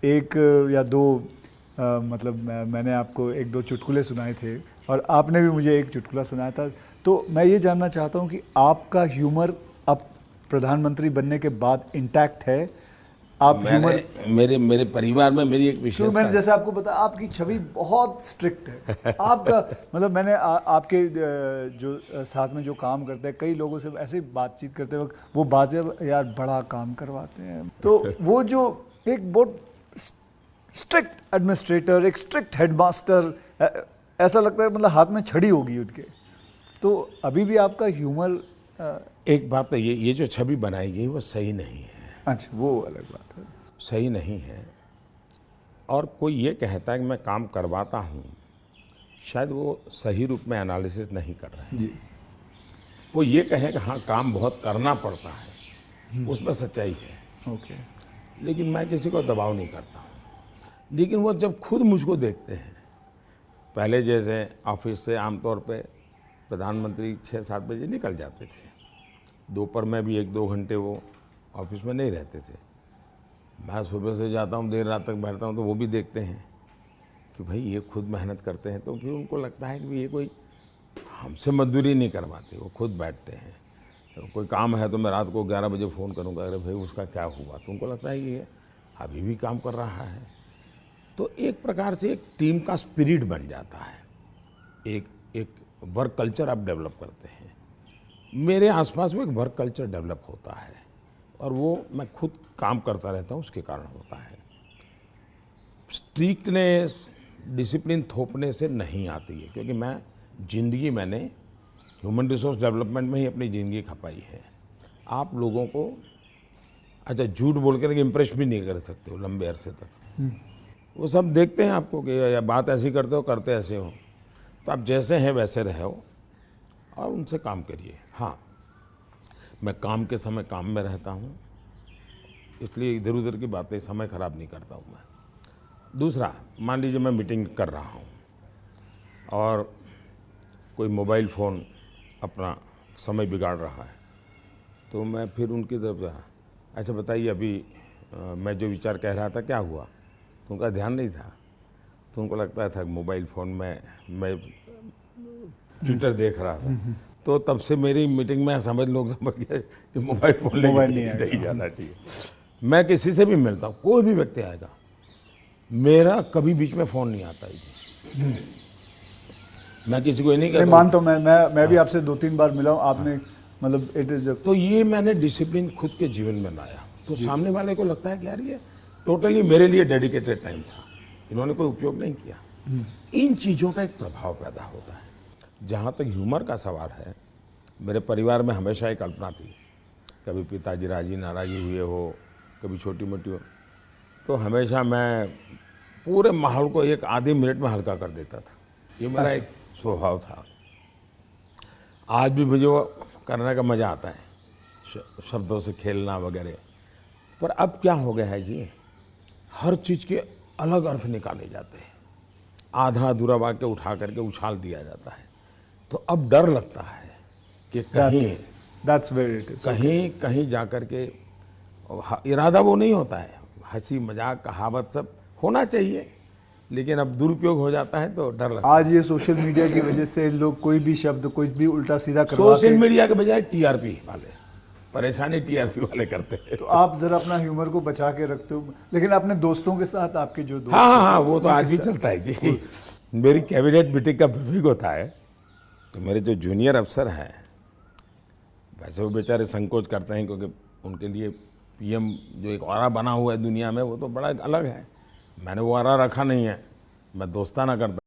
एक या दो मतलब मैंने आपको एक दो चुटकुले सुनाए थे और आपने भी मुझे एक चुटकुला सुनाया था। तो मैं ये जानना चाहता हूँ कि आपका ह्यूमर अब प्रधानमंत्री बनने के बाद इंटैक्ट है? आप मैंने ह्यूमर, मेरे मेरे परिवार में मेरी एक क्योंकि विशेषता मैंने है। जैसे आपको बताया आपकी छवि बहुत स्ट्रिक्ट है। आपका मतलब मैंने आपके जो साथ में जो काम करते हैं कई लोगों से ऐसे ही बातचीत करते वक्त वो बातें यार बड़ा काम करवाते हैं, तो वो जो एक बहुत स्ट्रिक्ट एडमिनिस्ट्रेटर, एक स्ट्रिक्ट हेडमास्टर, ऐसा लगता है मतलब हाथ में छड़ी होगी उनके। तो अभी भी आपका ह्यूमर एक बात तो ये जो छवि बनाई गई वो सही नहीं है, अच्छा वो अलग बात है। सही नहीं है। और कोई ये कहता है कि मैं काम करवाता हूँ, शायद वो सही रूप में एनालिसिस नहीं कर रहे हैं। जी। वो ये कहे कि हाँ काम बहुत करना पड़ता है, उसमें सच्चाई है, ओके। लेकिन मैं किसी को दबाव नहीं करता हूँ। लेकिन वो जब खुद मुझको देखते हैं, पहले जैसे ऑफिस से आमतौर पे प्रधानमंत्री 6-7 बजे निकल जाते थे, दोपहर में भी 1-2 घंटे वो ऑफिस में नहीं रहते थे। मैं सुबह से जाता हूँ, देर रात तक बैठता हूँ, तो वो भी देखते हैं कि भाई ये खुद मेहनत करते हैं। तो फिर उनको लगता है कि ये कोई हमसे मजदूरी नहीं करवाते, वो खुद बैठते हैं। तो कोई काम है तो मैं रात को 11 बजे फ़ोन करूँगा, अरे भाई उसका क्या हुआ, तो उनको लगता है कि ये अभी भी काम कर रहा है। तो एक प्रकार से एक टीम का स्पिरिट बन जाता है, एक एक वर्क कल्चर आप डेवलप करते हैं। मेरे आसपास में एक वर्क कल्चर डेवलप होता है और वो मैं खुद काम करता रहता हूँ, उसके कारण होता है। स्ट्रिक्टनेस, डिसिप्लिन थोपने से नहीं आती है, क्योंकि मैंने ह्यूमन रिसोर्स डेवलपमेंट में ही अपनी ज़िंदगी खपाई है। आप लोगों को अच्छा झूठ बोल कर इम्प्रेस भी नहीं कर सकते हो लंबे अरसे तक। वो सब देखते हैं आपको कि या बात ऐसी करते हो, करते ऐसे हो। तो आप जैसे हैं वैसे रहो और उनसे काम करिए। हाँ, मैं काम के समय काम में रहता हूँ, इसलिए इधर उधर की बातें समय ख़राब नहीं करता हूँ मैं। दूसरा, मान लीजिए मैं मीटिंग कर रहा हूँ और कोई मोबाइल फ़ोन अपना समय बिगाड़ रहा है, तो मैं फिर उनकी तरफ जा, अच्छा बताइए अभी मैं जो विचार कह रहा था क्या हुआ, तो उनका ध्यान नहीं था। तो उनको लगता था मोबाइल फ़ोन में मैं ट्विटर देख रहा था। तो तब से मेरी मीटिंग में लोग समझ गए कि मोबाइल फ़ोन लेके नहीं जाना चाहिए। मैं किसी से भी मिलता हूँ, कोई भी व्यक्ति आएगा, मेरा कभी बीच में फ़ोन नहीं आता है जी। मैं किसी को ये नहीं कहता। मानता हूँ, मैं भी आपसे 2-3 बार मिला हूँ, आपने मतलब इट इज। तो ये मैंने डिसिप्लिन खुद के जीवन में लाया, तो सामने वाले को लगता है कि यार ये टोटली मेरे लिए डेडिकेटेड टाइम था, इन्होंने कोई उपयोग नहीं किया। इन चीज़ों का एक प्रभाव पैदा होता है। जहाँ तक ह्यूमर का सवाल है, मेरे परिवार में हमेशा एक कल्पना थी, कभी पिताजी राजी नाराज़ी हुए हो, कभी छोटी मोटी हो, तो हमेशा मैं पूरे माहौल को एक आधे मिनट में हल्का कर देता था। ये मेरा एक स्वभाव था। आज भी मुझे वो करने का मज़ा आता है, शब्दों से खेलना वगैरह। पर अब क्या हो गया है जी, हर चीज़ के अलग अर्थ निकाले जाते हैं, आधा अधूरा वाक्य उठा करके उछाल दिया जाता है। तो अब डर लगता है कि कहीं जा कर के इरादा वो नहीं होता है, हंसी मजाक कहावत सब होना चाहिए, लेकिन अब दुरुपयोग हो जाता है तो डर लगता है। आज ये सोशल मीडिया की वजह से लोग कोई भी शब्द कुछ भी उल्टा सीधा करवा के, सोशल मीडिया के बजाय टीआरपी वाले, परेशानी टीआरपी वाले करते हैं। तो आप जरा अपना ह्यूमर को बचा के रखते हो, लेकिन अपने दोस्तों के साथ आपके जो दोस्त हाँ, वो तो आज भी चलता है जी। मेरी कैबिनेट मीटिंग का ब्रीफिंग होता है, तो मेरे जो जूनियर अफसर हैं, वैसे वो बेचारे संकोच करते हैं, क्योंकि उनके लिए पीएम जो एक ऑरा बना हुआ है दुनिया में, वो तो बड़ा अलग है। मैंने वो ऑरा रखा नहीं है, मैं दोस्ताना करता